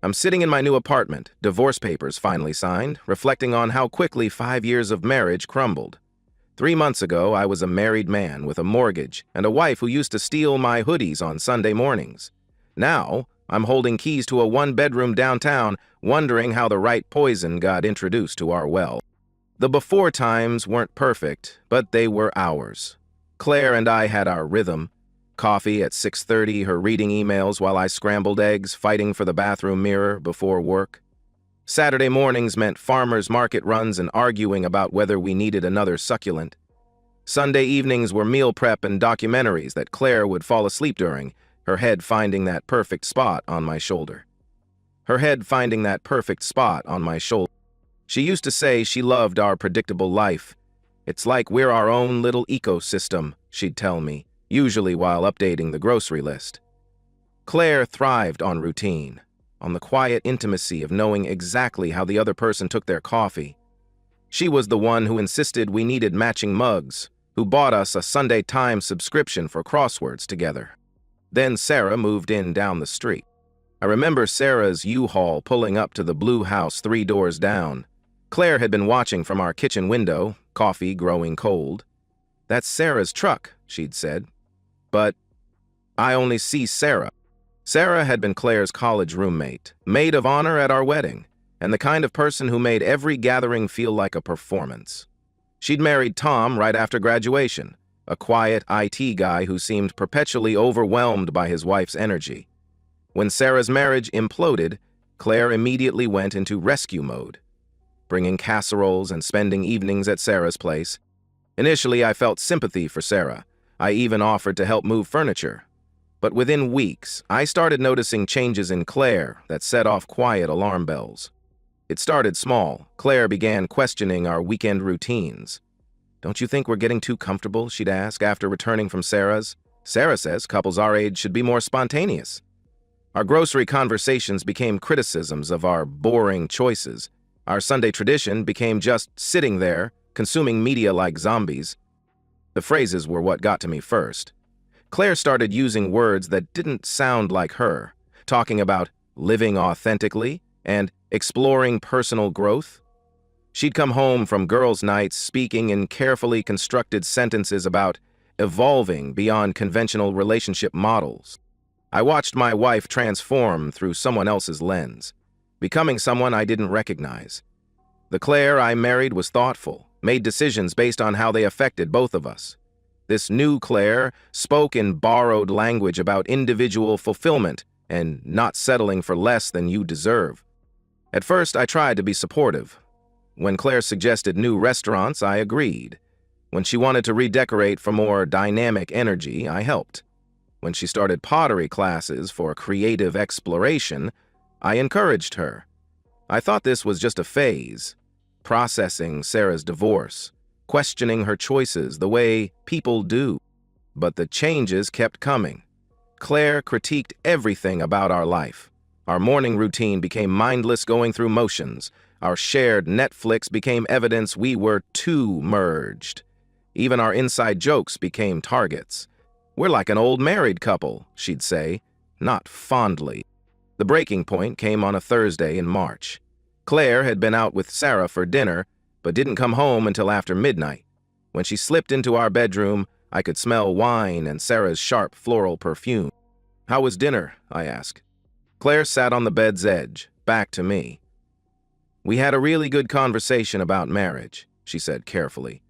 I'm sitting in my new apartment, divorce papers finally signed, reflecting on how quickly 5 years of marriage crumbled. 3 months ago, I was a married man with a mortgage and a wife who used to steal my hoodies on Sunday mornings. Now, I'm holding keys to a one-bedroom downtown, wondering how the right poison got introduced to our well. The before times weren't perfect, but they were ours. Claire and I had our rhythm. Coffee at 6:30, her reading emails while I scrambled eggs, fighting for the bathroom mirror before work. Saturday mornings meant farmers' market runs and arguing about whether we needed another succulent. Sunday evenings were meal prep and documentaries that Claire would fall asleep during, her head finding that perfect spot on my shoulder. She used to say she loved our predictable life. "It's like we're our own little ecosystem," she'd tell me, usually while updating the grocery list. Claire thrived on routine, on the quiet intimacy of knowing exactly how the other person took their coffee. She was the one who insisted we needed matching mugs, who bought us a Sunday Times subscription for crosswords together. Then Sarah moved in down the street. I remember Sarah's U-Haul pulling up to the blue house 3 doors down. Claire had been watching from our kitchen window, coffee growing cold. "That's Sarah's truck," she'd said. But I only see Sarah. Sarah had been Claire's college roommate, maid of honor at our wedding, and the kind of person who made every gathering feel like a performance. She'd married Tom right after graduation, a quiet IT guy who seemed perpetually overwhelmed by his wife's energy. When Sarah's marriage imploded, Claire immediately went into rescue mode, bringing casseroles and spending evenings at Sarah's place. Initially, I felt sympathy for Sarah. I even offered to help move furniture. But within weeks, I started noticing changes in Claire that set off quiet alarm bells. It started small. Claire began questioning our weekend routines. "Don't you think we're getting too comfortable?" she'd ask after returning from Sarah's. "Sarah says couples our age should be more spontaneous." Our grocery conversations became criticisms of our boring choices. Our Sunday tradition became just sitting there, consuming media like zombies. The phrases were what got to me first. Claire started using words that didn't sound like her, talking about living authentically and exploring personal growth. She'd come home from girls' nights speaking in carefully constructed sentences about evolving beyond conventional relationship models. I watched my wife transform through someone else's lens, becoming someone I didn't recognize. The Claire I married was thoughtful, made decisions based on how they affected both of us. This new Claire spoke in borrowed language about individual fulfillment and not settling for less than you deserve. At first, I tried to be supportive. When Claire suggested new restaurants, I agreed. When she wanted to redecorate for more dynamic energy, I helped. When she started pottery classes for creative exploration, I encouraged her. I thought this was just a phase, processing Sarah's divorce, questioning her choices the way people do. But the changes kept coming. Claire critiqued everything about our life. Our morning routine became mindless going through motions. Our shared Netflix became evidence we were too merged. Even our inside jokes became targets. "We're like an old married couple," she'd say, not fondly. The breaking point came on a Thursday in March. Claire had been out with Sarah for dinner, but didn't come home until after midnight. When she slipped into our bedroom, I could smell wine and Sarah's sharp floral perfume. "How was dinner?" I asked. Claire sat on the bed's edge, back to me. "We had a really good conversation about marriage," she said carefully.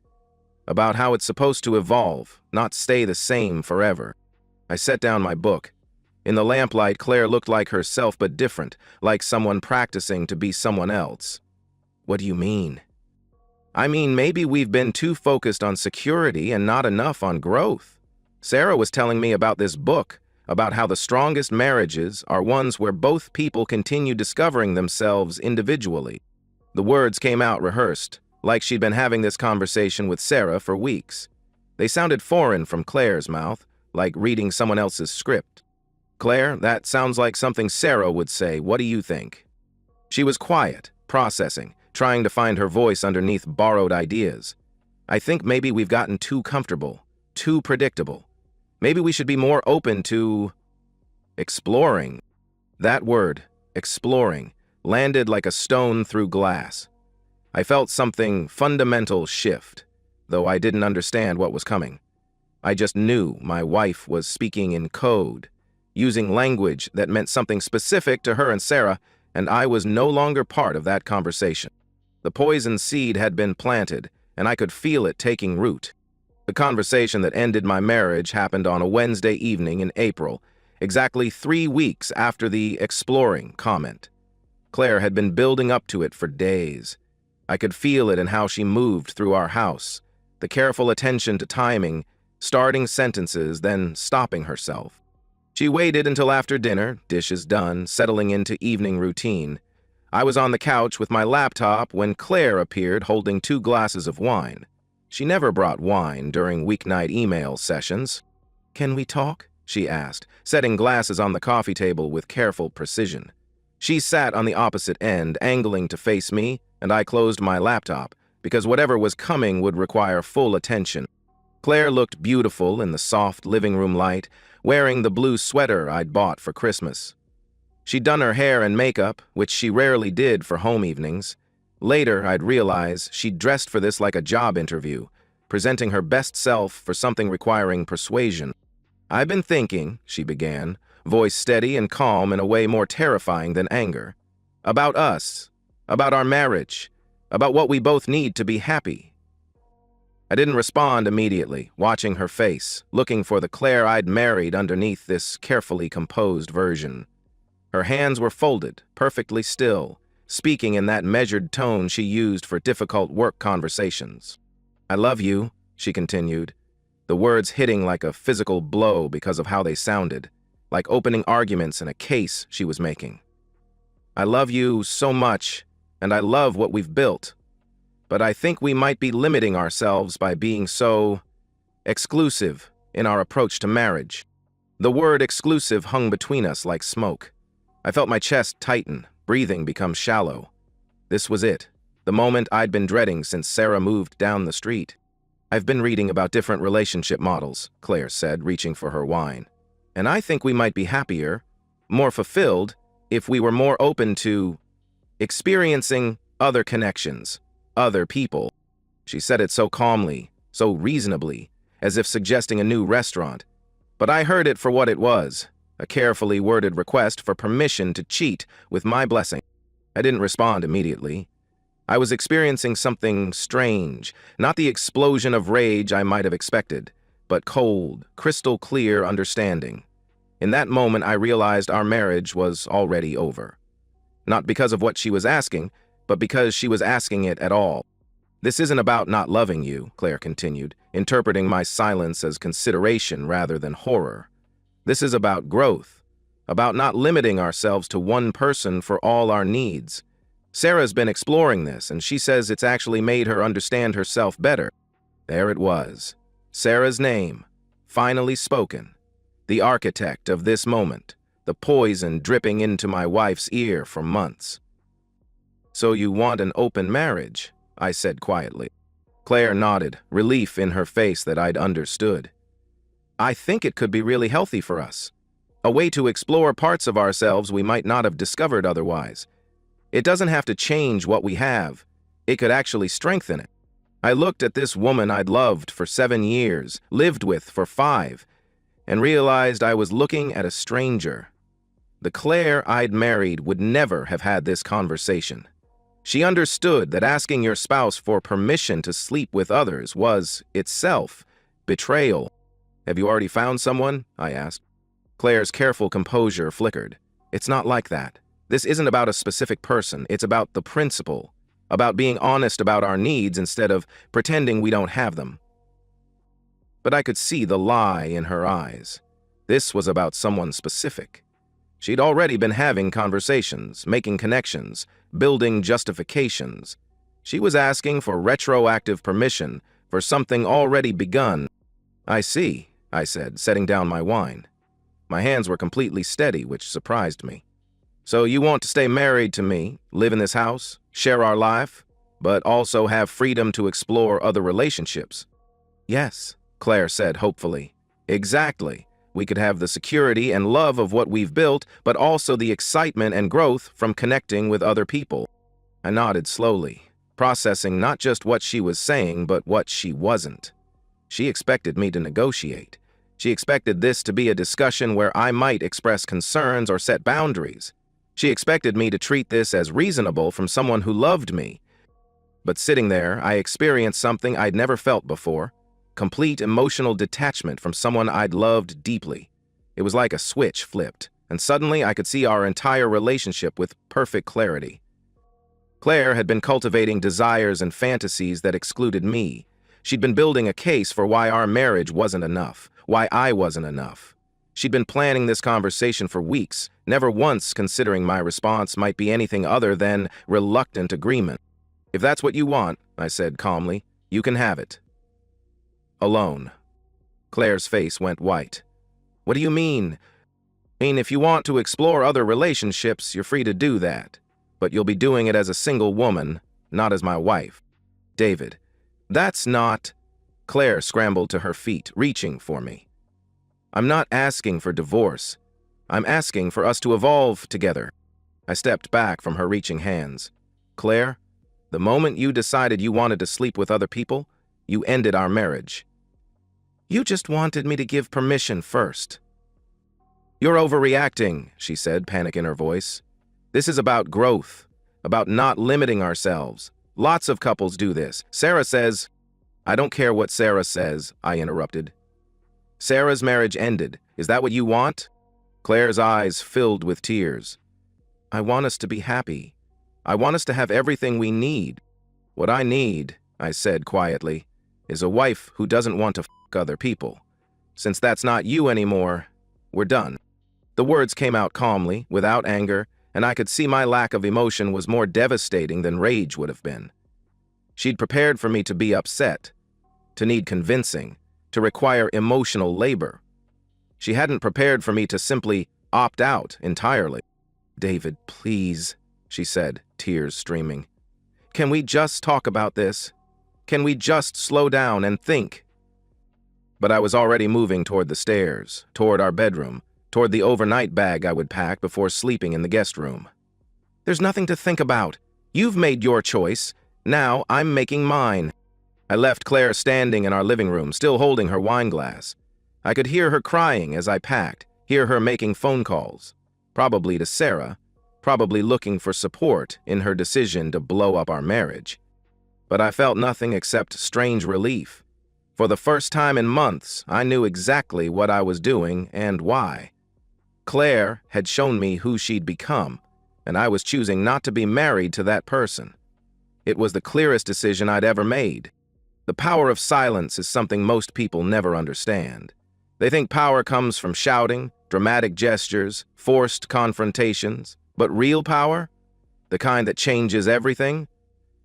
"About how it's supposed to evolve, not stay the same forever." I set down my book. In the lamplight, Claire looked like herself but different, like someone practicing to be someone else. "What do you mean?" "I mean, maybe we've been too focused on security and not enough on growth. Sarah was telling me about this book, about how the strongest marriages are ones where both people continue discovering themselves individually." The words came out rehearsed, like she'd been having this conversation with Sarah for weeks. They sounded foreign from Claire's mouth, like reading someone else's script. "Claire, that sounds like something Sarah would say. What do you think?" She was quiet, processing, trying to find her voice underneath borrowed ideas. "I think maybe we've gotten too comfortable, too predictable. Maybe we should be more open to exploring." That word, exploring, landed like a stone through glass. I felt something fundamental shift, though I didn't understand what was coming. I just knew my wife was speaking in code, using language that meant something specific to her and Sarah, and I was no longer part of that conversation. The poison seed had been planted, and I could feel it taking root. The conversation that ended my marriage happened on a Wednesday evening in April, exactly 3 weeks after the exploring comment. Claire had been building up to it for days. I could feel it in how she moved through our house, the careful attention to timing, starting sentences, then stopping herself. She waited until after dinner, dishes done, settling into evening routine. I was on the couch with my laptop when Claire appeared holding 2 glasses of wine. She never brought wine during weeknight email sessions. "Can we talk?" she asked, setting glasses on the coffee table with careful precision. She sat on the opposite end, angling to face me, and I closed my laptop, because whatever was coming would require full attention. Claire looked beautiful in the soft living room light, wearing the blue sweater I'd bought for Christmas. She'd done her hair and makeup, which she rarely did for home evenings. Later, I'd realize she'd dressed for this like a job interview, presenting her best self for something requiring persuasion. "I've been thinking," she began, voice steady and calm in a way more terrifying than anger, "about us, about our marriage, about what we both need to be happy." I didn't respond immediately, watching her face, looking for the Claire I'd married underneath this carefully composed version. Her hands were folded, perfectly still, speaking in that measured tone she used for difficult work conversations. "I love you," she continued, the words hitting like a physical blow because of how they sounded, like opening arguments in a case she was making. "I love you so much, and I love what we've built. But I think we might be limiting ourselves by being so exclusive in our approach to marriage." The word exclusive hung between us like smoke. I felt my chest tighten, breathing become shallow. This was it, the moment I'd been dreading since Sarah moved down the street. "I've been reading about different relationship models," Claire said, reaching for her wine. "And I think we might be happier, more fulfilled, if we were more open to experiencing other connections, other people." She said it so calmly, so reasonably, as if suggesting a new restaurant. But I heard it for what it was, a carefully worded request for permission to cheat with my blessing. I didn't respond immediately. I was experiencing something strange, not the explosion of rage I might have expected, but cold, crystal clear understanding. In that moment, I realized our marriage was already over. Not because of what she was asking, but because she was asking it at all. "This isn't about not loving you," Claire continued, interpreting my silence as consideration rather than horror. "This is about growth, about not limiting ourselves to one person for all our needs. Sarah's been exploring this, and she says it's actually made her understand herself better." There it was, Sarah's name, finally spoken. The architect of this moment, the poison dripping into my wife's ear for months. "So you want an open marriage?" I said quietly. Claire nodded, relief in her face that I'd understood. "I think it could be really healthy for us. A way to explore parts of ourselves we might not have discovered otherwise. It doesn't have to change what we have. It could actually strengthen it." I looked at this woman I'd loved for 7 years, lived with for 5, and realized I was looking at a stranger. The Claire I'd married would never have had this conversation. She understood that asking your spouse for permission to sleep with others was, itself, betrayal. "Have you already found someone?" I asked. Claire's careful composure flickered. "It's not like that. This isn't about a specific person. It's about the principle, about being honest about our needs instead of pretending we don't have them." But I could see the lie in her eyes. This was about someone specific. She'd already been having conversations, making connections, building justifications. She was asking for retroactive permission for something already begun. "I see," I said, setting down my wine. My hands were completely steady, which surprised me. "So you want to stay married to me, live in this house, share our life, but also have freedom to explore other relationships?" "Yes," Claire said hopefully. "Exactly. We could have the security and love of what we've built, but also the excitement and growth from connecting with other people. I nodded slowly, processing not just what she was saying, but what she wasn't. She expected me to negotiate. She expected this to be a discussion where I might express concerns or set boundaries. She expected me to treat this as reasonable from someone who loved me. But sitting there, I experienced something I'd never felt before: complete emotional detachment from someone I'd loved deeply. It was like a switch flipped, and suddenly I could see our entire relationship with perfect clarity. Claire had been cultivating desires and fantasies that excluded me. She'd been building a case for why our marriage wasn't enough, why I wasn't enough. She'd been planning this conversation for weeks, never once considering my response might be anything other than reluctant agreement. "If that's what you want," I said calmly, "you can have it." Alone. Claire's face went white. "What do you mean?" "I mean, if you want to explore other relationships, you're free to do that. But you'll be doing it as a single woman, not as my wife." "David, that's not—" Claire scrambled to her feet, reaching for me. "I'm not asking for divorce. I'm asking for us to evolve together." I stepped back from her reaching hands. "Claire, the moment you decided you wanted to sleep with other people, you ended our marriage. You just wanted me to give permission first." "You're overreacting," she said, panic in her voice. "This is about growth, about not limiting ourselves. Lots of couples do this. Sarah says—" "I don't care what Sarah says," I interrupted. "Sarah's marriage ended. Is that what you want?" Claire's eyes filled with tears. "I want us to be happy. I want us to have everything we need." "What I need," I said quietly, "is a wife who doesn't want to fuck other people. Since that's not you anymore, we're done." The words came out calmly, without anger, and I could see my lack of emotion was more devastating than rage would have been. She'd prepared for me to be upset, to need convincing, to require emotional labor. She hadn't prepared for me to simply opt out entirely. "David, please," she said, tears streaming. "Can we just talk about this? Can we just slow down and think?" But I was already moving toward the stairs, toward our bedroom, toward the overnight bag I would pack before sleeping in the guest room. "There's nothing to think about. You've made your choice. Now I'm making mine." I left Claire standing in our living room, still holding her wine glass. I could hear her crying as I packed, hear her making phone calls, probably to Sarah, probably looking for support in her decision to blow up our marriage. But I felt nothing except strange relief. For the first time in months, I knew exactly what I was doing and why. Claire had shown me who she'd become, and I was choosing not to be married to that person. It was the clearest decision I'd ever made. The power of silence is something most people never understand. They think power comes from shouting, dramatic gestures, forced confrontations. But real power, the kind that changes everything,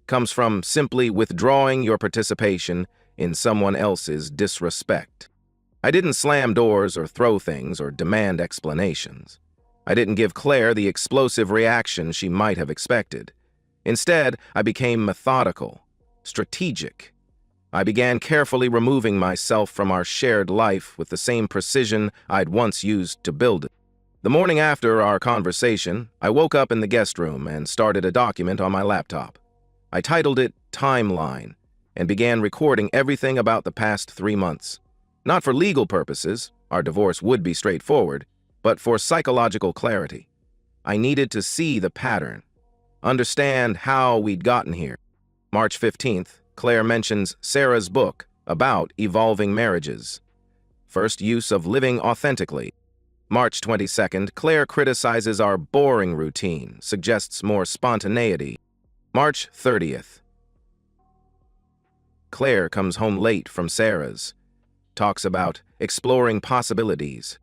comes from simply withdrawing your participation in someone else's disrespect. I didn't slam doors or throw things or demand explanations. I didn't give Claire the explosive reaction she might have expected. Instead, I became methodical, strategic. I began carefully removing myself from our shared life with the same precision I'd once used to build it. The morning after our conversation, I woke up in the guest room and started a document on my laptop. I titled it Timeline and began recording everything about the past 3 months. Not for legal purposes, our divorce would be straightforward, but for psychological clarity. I needed to see the pattern, understand how we'd gotten here. March 15th, Claire mentions Sarah's book about evolving marriages. First use of living authentically. March 22nd, Claire criticizes our boring routine, suggests more spontaneity. March 30th. Claire comes home late from Sarah's, talks about exploring possibilities.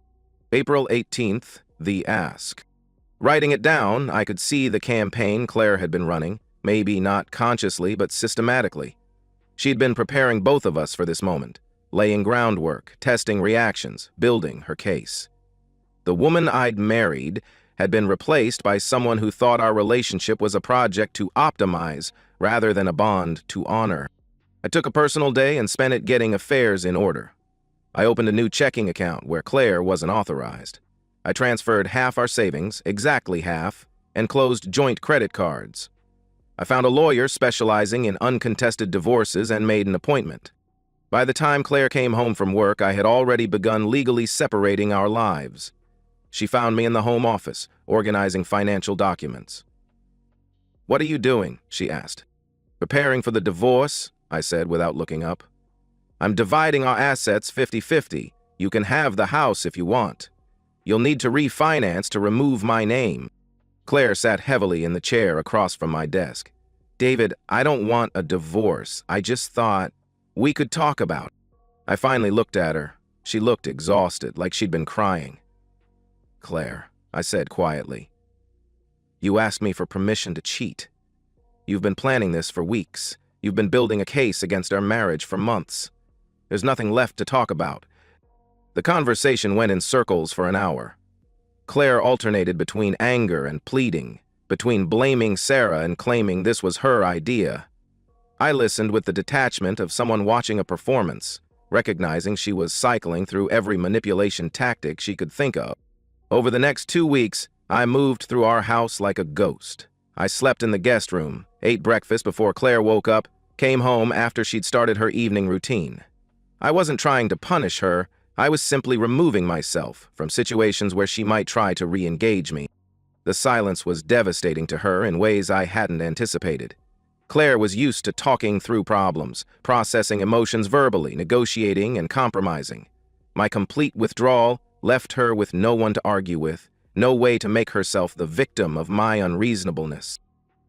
April 18th, the ask. Writing it down, I could see the campaign Claire had been running, maybe not consciously but systematically. She'd been preparing both of us for this moment, laying groundwork, testing reactions, building her case. The woman I'd married had been replaced by someone who thought our relationship was a project to optimize rather than a bond to honor. I took a personal day and spent it getting affairs in order. I opened a new checking account where Claire wasn't authorized. I transferred half our savings, exactly half, and closed joint credit cards. I found a lawyer specializing in uncontested divorces and made an appointment. By the time Claire came home from work, I had already begun legally separating our lives. She found me in the home office, organizing financial documents. "What are you doing?" she asked. "Preparing for the divorce," I said without looking up. "I'm dividing our assets 50-50. You can have the house if you want. You'll need to refinance to remove my name." Claire sat heavily in the chair across from my desk. "David, I don't want a divorce. I just thought we could talk about it." I finally looked at her. She looked exhausted, like she'd been crying. "Claire," I said quietly, "you asked me for permission to cheat. You've been planning this for weeks. You've been building a case against our marriage for months. There's nothing left to talk about." The conversation went in circles for an hour. Claire alternated between anger and pleading, between blaming Sarah and claiming this was her idea. I listened with the detachment of someone watching a performance, recognizing she was cycling through every manipulation tactic she could think of. Over the next 2 weeks, I moved through our house like a ghost. I slept in the guest room, ate breakfast before Claire woke up, came home after she'd started her evening routine. I wasn't trying to punish her. I was simply removing myself from situations where she might try to re-engage me. The silence was devastating to her in ways I hadn't anticipated. Claire was used to talking through problems, processing emotions verbally, negotiating and compromising. My complete withdrawal left her with no one to argue with, no way to make herself the victim of my unreasonableness.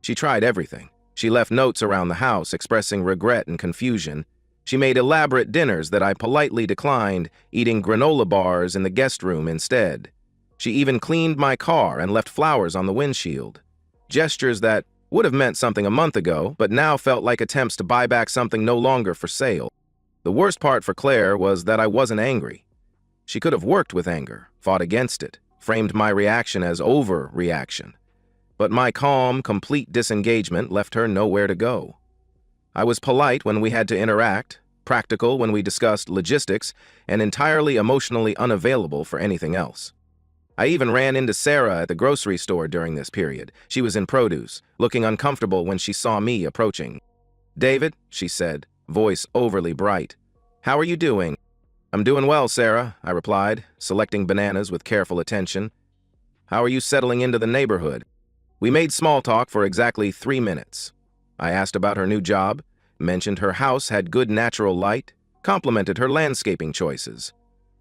She tried everything. She left notes around the house expressing regret and confusion. She made elaborate dinners that I politely declined, eating granola bars in the guest room instead. She even cleaned my car and left flowers on the windshield. Gestures that would have meant something a month ago, but now felt like attempts to buy back something no longer for sale. The worst part for Claire was that I wasn't angry. She could have worked with anger, fought against it, framed my reaction as overreaction. But my calm, complete disengagement left her nowhere to go. I was polite when we had to interact, practical when we discussed logistics, and entirely emotionally unavailable for anything else. I even ran into Sarah at the grocery store during this period. She was in produce, looking uncomfortable when she saw me approaching. "David," she said, voice overly bright. "How are you doing?" "I'm doing well, Sarah," I replied, selecting bananas with careful attention. "How are you settling into the neighborhood?" We made small talk for exactly 3 minutes. I asked about her new job, mentioned her house had good natural light, complimented her landscaping choices.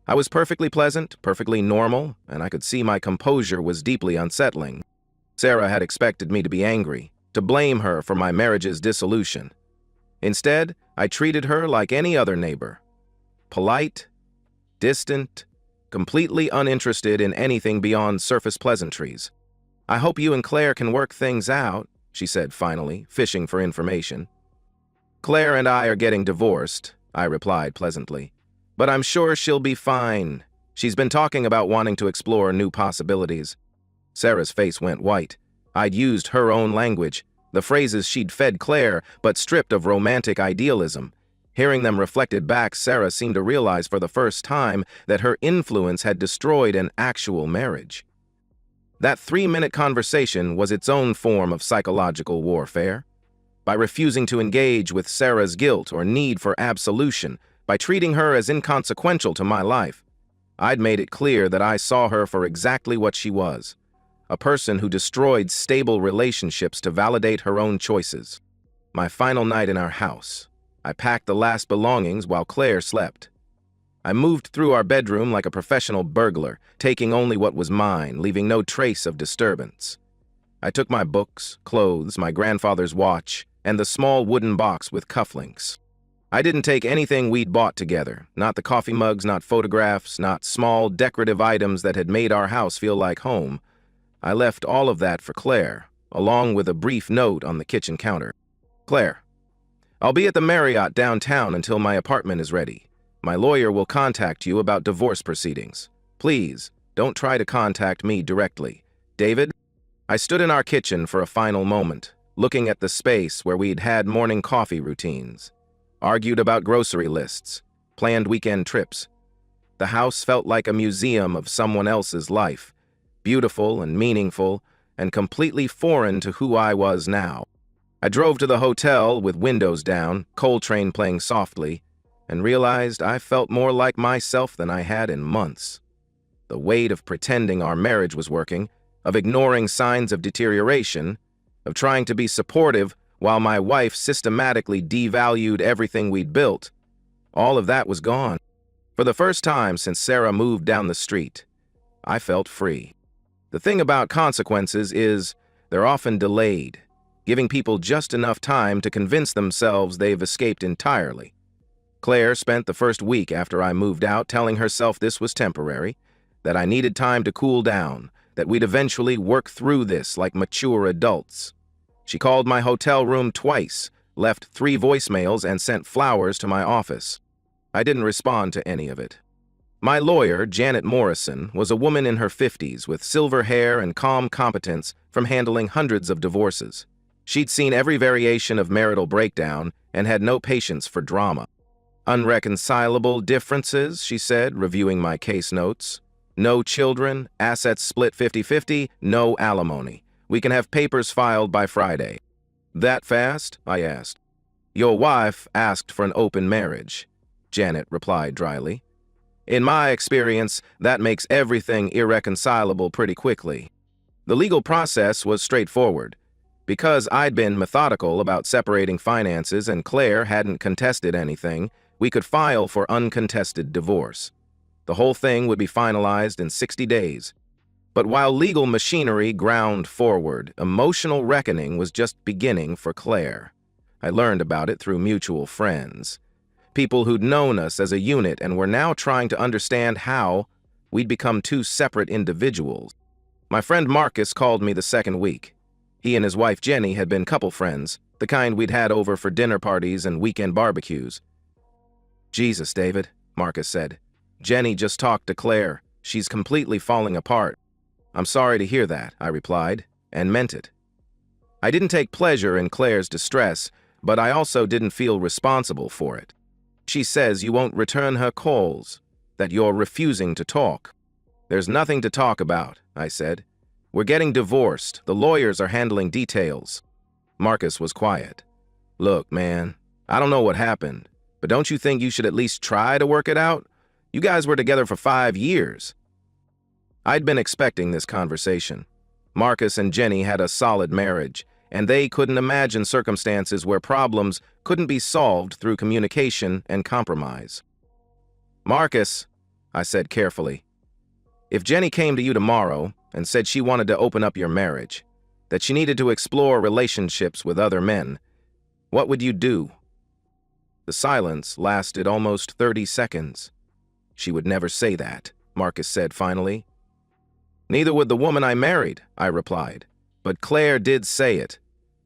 I was perfectly pleasant, perfectly normal, and I could see my composure was deeply unsettling. Sarah had expected me to be angry, to blame her for my marriage's dissolution. Instead, I treated her like any other neighbor. Polite, distant, completely uninterested in anything beyond surface pleasantries. "I hope you and Claire can work things out," she said finally, fishing for information. "Claire and I are getting divorced," I replied pleasantly. "But I'm sure she'll be fine. She's been talking about wanting to explore new possibilities." Sarah's face went white. I'd used her own language, the phrases she'd fed Claire, but stripped of romantic idealism. Hearing them reflected back, Sarah seemed to realize for the first time that her influence had destroyed an actual marriage. That 3-minute conversation was its own form of psychological warfare. By refusing to engage with Sarah's guilt or need for absolution, by treating her as inconsequential to my life, I'd made it clear that I saw her for exactly what she was, a person who destroyed stable relationships to validate her own choices. My final night in our house, I packed the last belongings while Claire slept. I moved through our bedroom like a professional burglar, taking only what was mine, leaving no trace of disturbance. I took my books, clothes, my grandfather's watch, and the small wooden box with cufflinks. I didn't take anything we'd bought together, not the coffee mugs, not photographs, not small decorative items that had made our house feel like home. I left all of that for Claire, along with a brief note on the kitchen counter. "Claire, I'll be at the Marriott downtown until my apartment is ready. My lawyer will contact you about divorce proceedings. Please, don't try to contact me directly. David." I stood in our kitchen for a final moment, looking at the space where we'd had morning coffee routines, argued about grocery lists, planned weekend trips, The house felt like a museum of someone else's life, beautiful and meaningful, and completely foreign to who I was now. I drove to the hotel with windows down, Coltrane playing softly, and realized I felt more like myself than I had in months. The weight of pretending our marriage was working, of ignoring signs of deterioration, of trying to be supportive while my wife systematically devalued everything we'd built, all of that was gone. For the first time since Sarah moved down the street, I felt free. The thing about consequences is they're often delayed, giving people just enough time to convince themselves they've escaped entirely. Claire spent the first week after I moved out telling herself this was temporary, that I needed time to cool down, that we'd eventually work through this like mature adults. She called my hotel room twice, left 3 voicemails, and sent flowers to my office. I didn't respond to any of it. My lawyer, Janet Morrison, was a woman in her 50s with silver hair and calm competence from handling hundreds of divorces. She'd seen every variation of marital breakdown and had no patience for drama. Unreconcilable differences, she said, reviewing my case notes. No children, assets split 50-50, no alimony. We can have papers filed by Friday. That fast? I asked. Your wife asked for an open marriage, Janet replied dryly. In my experience, that makes everything irreconcilable pretty quickly. The legal process was straightforward. Because I'd been methodical about separating finances and Claire hadn't contested anything, we could file for uncontested divorce. The whole thing would be finalized in 60 days. But while legal machinery ground forward, emotional reckoning was just beginning for Claire. I learned about it through mutual friends. People who'd known us as a unit and were now trying to understand how we'd become 2 separate individuals. My friend Marcus called me the second week. He and his wife Jenny had been couple friends, the kind we'd had over for dinner parties and weekend barbecues. Jesus, David, Marcus said. Jenny just talked to Claire. She's completely falling apart. I'm sorry to hear that, I replied, and meant it. I didn't take pleasure in Claire's distress, but I also didn't feel responsible for it. She says you won't return her calls, that you're refusing to talk. There's nothing to talk about, I said. We're getting divorced. The lawyers are handling details. Marcus was quiet. Look, man, I don't know what happened, but don't you think you should at least try to work it out? You guys were together for 5 years. I'd been expecting this conversation. Marcus and Jenny had a solid marriage, and they couldn't imagine circumstances where problems couldn't be solved through communication and compromise. Marcus, I said carefully, if Jenny came to you tomorrow and said she wanted to open up your marriage, that she needed to explore relationships with other men, what would you do? The silence lasted almost 30 seconds. She would never say that, Marcus said finally. Neither would the woman I married, I replied. But Claire did say it,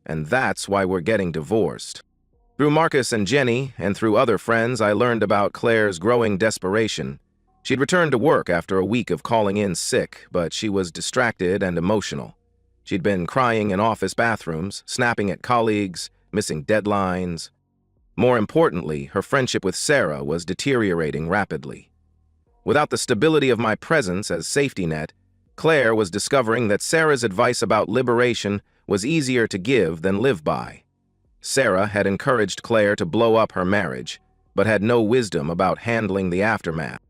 and that's why we're getting divorced. Through Marcus and Jenny, and through other friends, I learned about Claire's growing desperation. She'd returned to work after a week of calling in sick, but she was distracted and emotional. She'd been crying in office bathrooms, snapping at colleagues, missing deadlines. More importantly, her friendship with Sarah was deteriorating rapidly. Without the stability of my presence as safety net, Claire was discovering that Sarah's advice about liberation was easier to give than live by. Sarah had encouraged Claire to blow up her marriage, but had no wisdom about handling the aftermath.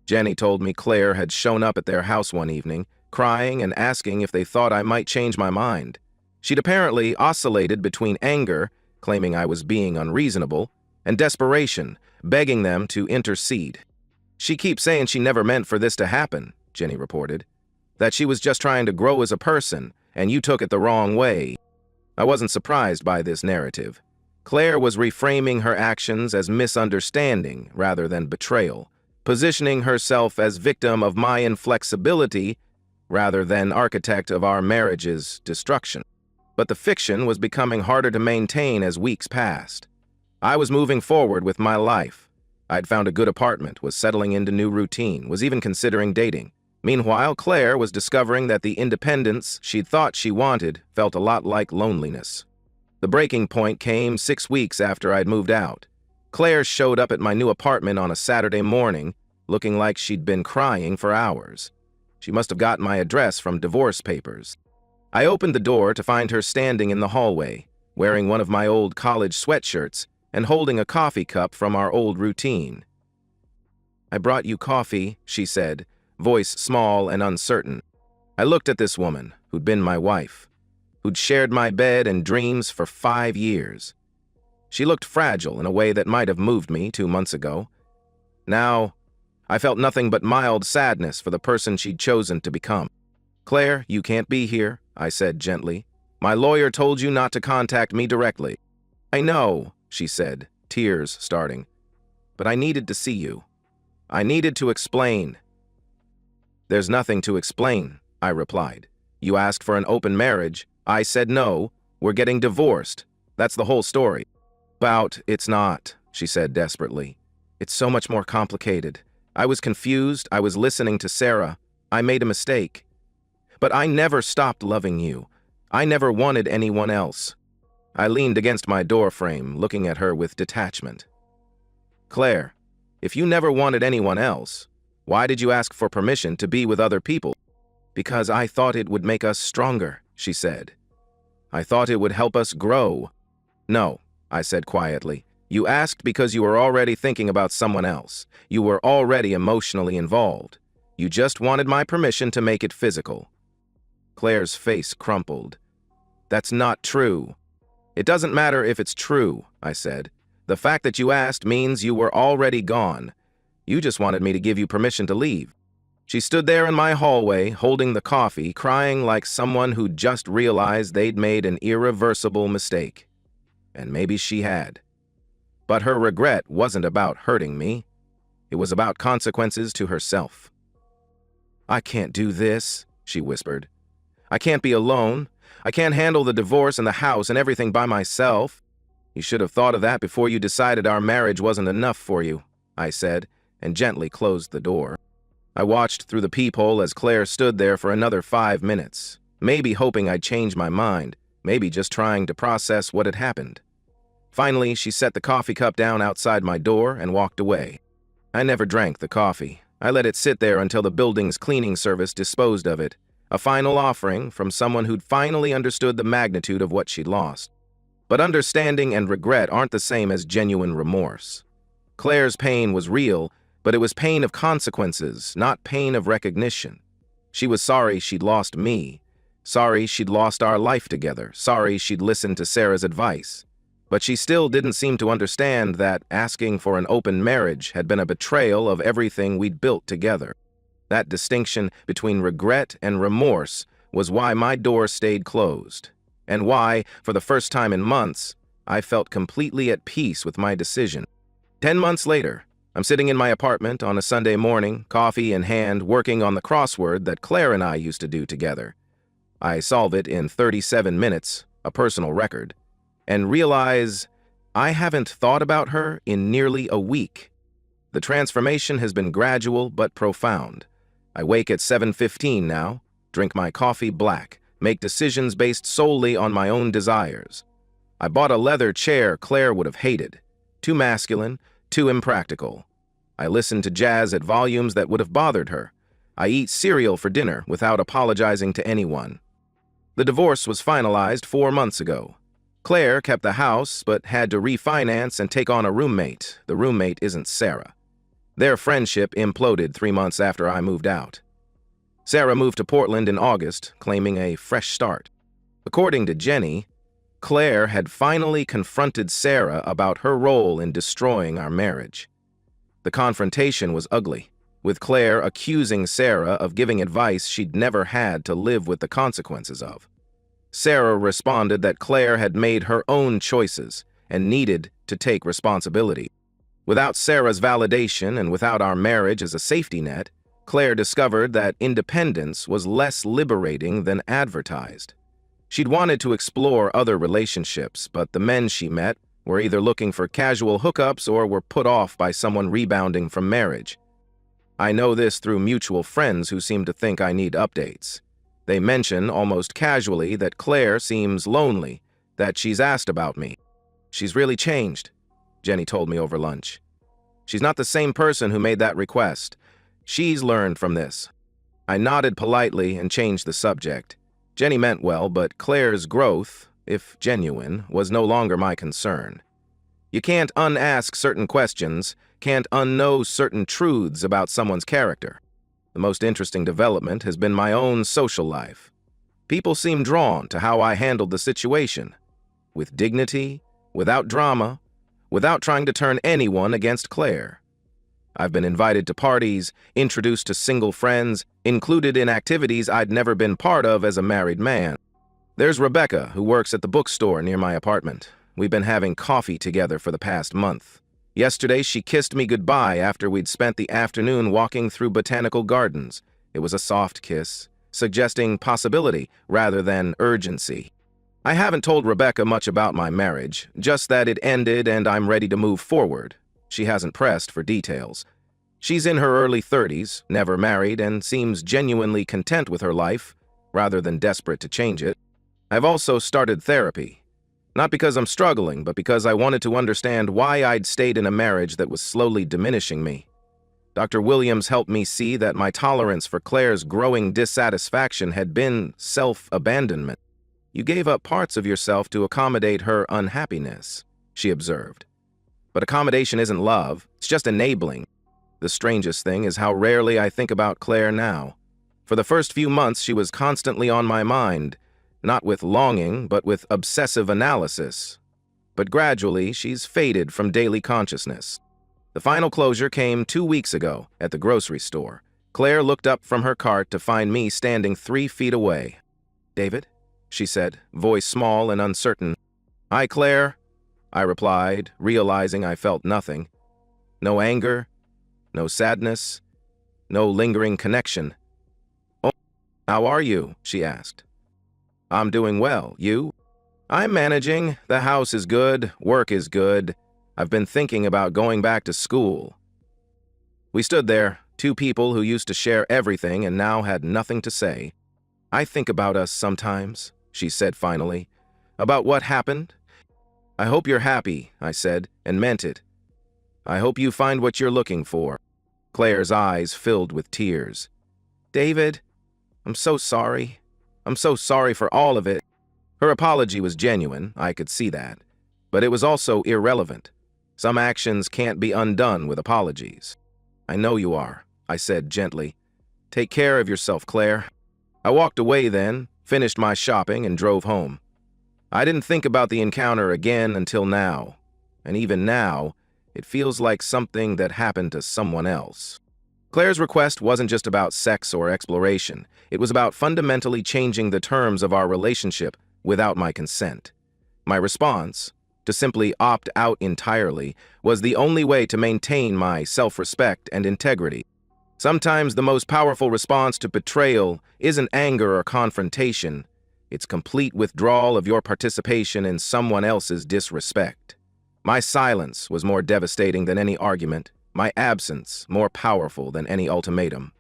Jenny told me Claire had shown up at their house one evening, crying and asking if they thought I might change my mind. She'd apparently oscillated between anger, claiming I was being unreasonable, and desperation, begging them to intercede. She keeps saying she never meant for this to happen, Jenny reported. That she was just trying to grow as a person, and you took it the wrong way. I wasn't surprised by this narrative. Claire was reframing her actions as misunderstanding rather than betrayal, positioning herself as victim of my inflexibility rather than architect of our marriage's destruction. But the fiction was becoming harder to maintain as weeks passed. I was moving forward with my life. I'd found a good apartment, was settling into new routine, was even considering dating. Meanwhile, Claire was discovering that the independence she'd thought she wanted felt a lot like loneliness. The breaking point came 6 weeks after I'd moved out. Claire showed up at my new apartment on a Saturday morning, looking like she'd been crying for hours. She must have gotten my address from divorce papers. I opened the door to find her standing in the hallway, wearing one of my old college sweatshirts and holding a coffee cup from our old routine. "I brought you coffee," she said, voice small and uncertain. I looked at this woman, who'd been my wife, who'd shared my bed and dreams for 5 years. She looked fragile in a way that might have moved me 2 months ago. Now, I felt nothing but mild sadness for the person she'd chosen to become. "Claire, you can't be here," I said gently. "My lawyer told you not to contact me directly." "I know," she said, tears starting. "But I needed to see you. I needed to explain." "There's nothing to explain," I replied. "You asked for an open marriage. I said no. We're getting divorced. That's the whole story." It's not," she said desperately. "It's so much more complicated. I was confused. I was listening to Sarah. I made a mistake. But I never stopped loving you. I never wanted anyone else." I leaned against my doorframe, looking at her with detachment. "Claire, if you never wanted anyone else, why did you ask for permission to be with other people?" "Because I thought it would make us stronger," she said. "I thought it would help us grow." "No," I said quietly. "You asked because you were already thinking about someone else. You were already emotionally involved. You just wanted my permission to make it physical." Claire's face crumpled. "That's not true." "It doesn't matter if it's true," I said. "The fact that you asked means you were already gone. You just wanted me to give you permission to leave." She stood there in my hallway, holding the coffee, crying like someone who'd just realized they'd made an irreversible mistake. And maybe she had. But her regret wasn't about hurting me. It was about consequences to herself. "I can't do this," she whispered. "I can't be alone. I can't handle the divorce and the house and everything by myself." "You should have thought of that before you decided our marriage wasn't enough for you," I said, and gently closed the door. I watched through the peephole as Claire stood there for another 5 minutes, maybe hoping I'd change my mind, maybe just trying to process what had happened. Finally, she set the coffee cup down outside my door and walked away. I never drank the coffee. I let it sit there until the building's cleaning service disposed of it, a final offering from someone who'd finally understood the magnitude of what she'd lost. But understanding and regret aren't the same as genuine remorse. Claire's pain was real, but it was pain of consequences, not pain of recognition. She was sorry she'd lost me, sorry she'd lost our life together, sorry she'd listened to Sarah's advice. But she still didn't seem to understand that asking for an open marriage had been a betrayal of everything we'd built together. That distinction between regret and remorse was why my door stayed closed, and why, for the first time in months, I felt completely at peace with my decision. 10 months later, I'm sitting in my apartment on a Sunday morning, coffee in hand, working on the crossword that Claire and I used to do together. I solve it in 37 minutes, a personal record, and realize I haven't thought about her in nearly a week. The transformation has been gradual but profound. I wake at 7:15 now, drink my coffee black, make decisions based solely on my own desires. I bought a leather chair Claire would have hated. Too masculine, too impractical. I listen to jazz at volumes that would have bothered her. I eat cereal for dinner without apologizing to anyone. The divorce was finalized 4 months ago. Claire kept the house, but had to refinance and take on a roommate. The roommate isn't Sarah. Their friendship imploded 3 months after I moved out. Sarah moved to Portland in August, claiming a fresh start. According to Jenny, Claire had finally confronted Sarah about her role in destroying our marriage. The confrontation was ugly, with Claire accusing Sarah of giving advice she'd never had to live with the consequences of. Sarah responded that Claire had made her own choices and needed to take responsibility. Without Sarah's validation and without our marriage as a safety net, Claire discovered that independence was less liberating than advertised. She'd wanted to explore other relationships, but the men she met were either looking for casual hookups or were put off by someone rebounding from marriage. I know this through mutual friends who seem to think I need updates. They mention almost casually that Claire seems lonely, that she's asked about me. "She's really changed," Jenny told me over lunch. She's not the same person who made that request. She's learned from this. I nodded politely and changed the subject. Jenny meant well, but Claire's growth, if genuine, was no longer my concern. You can't unask certain questions, can't unknow certain truths about someone's character. The most interesting development has been my own social life. People seem drawn to how I handled the situation. With dignity, without drama, without trying to turn anyone against Claire. I've been invited to parties, introduced to single friends, included in activities I'd never been part of as a married man. There's Rebecca, who works at the bookstore near my apartment. We've been having coffee together for the past month. Yesterday, she kissed me goodbye after we'd spent the afternoon walking through botanical gardens. It was a soft kiss, suggesting possibility rather than urgency. I haven't told Rebecca much about my marriage, just that it ended and I'm ready to move forward. She hasn't pressed for details. She's in her early 30s, never married, and seems genuinely content with her life, rather than desperate to change it. I've also started therapy. Not because I'm struggling, but because I wanted to understand why I'd stayed in a marriage that was slowly diminishing me. Dr. Williams helped me see that my tolerance for Claire's growing dissatisfaction had been self-abandonment. You gave up parts of yourself to accommodate her unhappiness, she observed. But accommodation isn't love, it's just enabling. The strangest thing is how rarely I think about Claire now. For the first few months, she was constantly on my mind, not with longing, but with obsessive analysis. But gradually, she's faded from daily consciousness. The final closure came 2 weeks ago at the grocery store. Claire looked up from her cart to find me standing 3 feet away. "David?" she said, voice small and uncertain. "Hi, Claire," I replied, realizing I felt nothing. No anger, no sadness, no lingering connection. "Oh, how are you?" she asked. "I'm doing well. You?" "I'm managing. The house is good. Work is good. I've been thinking about going back to school." We stood there, 2 people who used to share everything and now had nothing to say. "I think about us sometimes," she said finally. "About what happened." "I hope you're happy," I said, and meant it. "I hope you find what you're looking for." Claire's eyes filled with tears. "David, I'm so sorry. I'm so sorry for all of it." Her apology was genuine, I could see that. But it was also irrelevant. Some actions can't be undone with apologies. "I know you are," I said gently. "Take care of yourself, Claire." I walked away then, finished my shopping, and drove home. I didn't think about the encounter again until now. And even now, it feels like something that happened to someone else. Claire's request wasn't just about sex or exploration. It was about fundamentally changing the terms of our relationship without my consent. My response, to simply opt out entirely, was the only way to maintain my self-respect and integrity. Sometimes the most powerful response to betrayal isn't anger or confrontation. It's complete withdrawal of your participation in someone else's disrespect. My silence was more devastating than any argument, my absence more powerful than any ultimatum.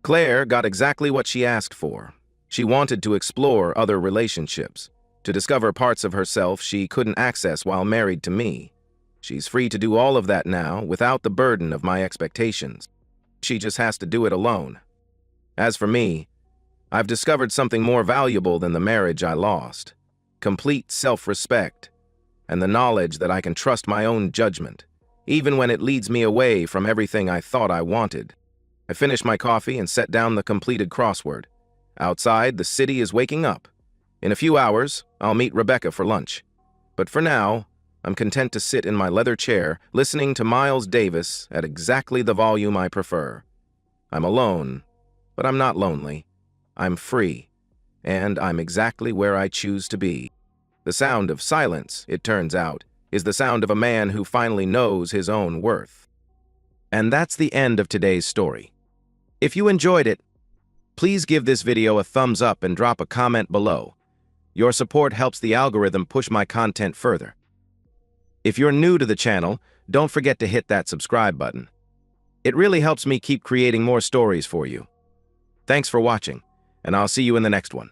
Claire got exactly what she asked for. She wanted to explore other relationships, to discover parts of herself she couldn't access while married to me. She's free to do all of that now without the burden of my expectations. She just has to do it alone. As for me, I've discovered something more valuable than the marriage I lost: complete self-respect, and the knowledge that I can trust my own judgment, even when it leads me away from everything I thought I wanted. I finished my coffee and set down the completed crossword. Outside, the city is waking up. In a few hours, I'll meet Rebecca for lunch. But for now, I'm content to sit in my leather chair, listening to Miles Davis at exactly the volume I prefer. I'm alone, but I'm not lonely. I'm free, and I'm exactly where I choose to be. The sound of silence, it turns out, is the sound of a man who finally knows his own worth. And that's the end of today's story. If you enjoyed it, please give this video a thumbs up and drop a comment below. Your support helps the algorithm push my content further. If you're new to the channel, don't forget to hit that subscribe button. It really helps me keep creating more stories for you. Thanks for watching, and I'll see you in the next one.